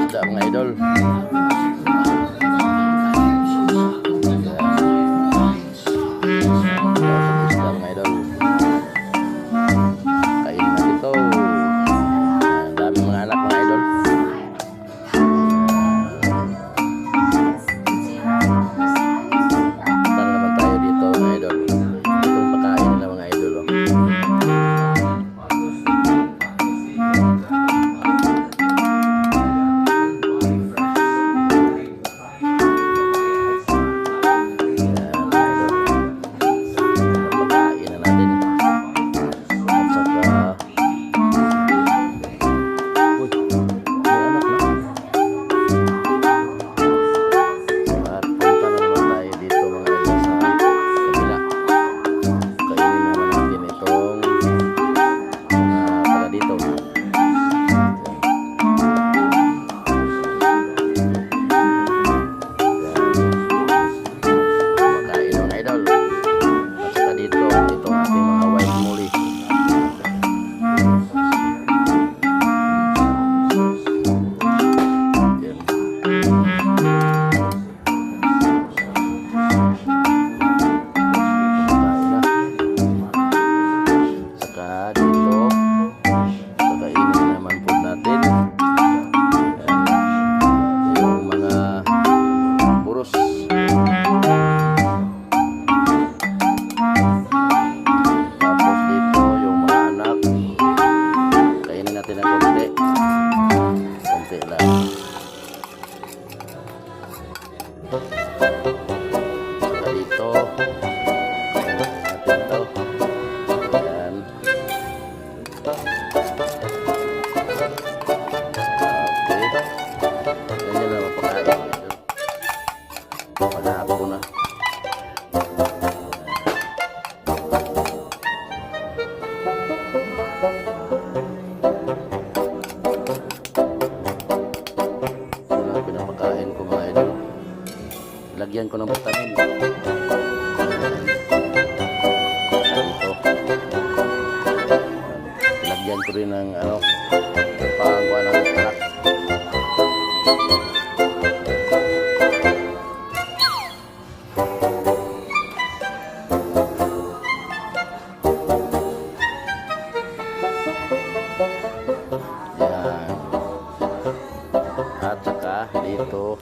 isda mga idol. Isda mga idol. Kainin natin ito. Dami mga anak mga idol. Punta naman tayo dito mga idol. Itong pakain nila mga idol. Dito natin to. Ayan. Okay. Ganyan na mapakain. Panahapo ko na. Ito na pinapakain ko mga idol. Lagyan ko ng vitamin. Dito. Lagyan ko rin ng pangkuha ng anak. Yan. At saka dito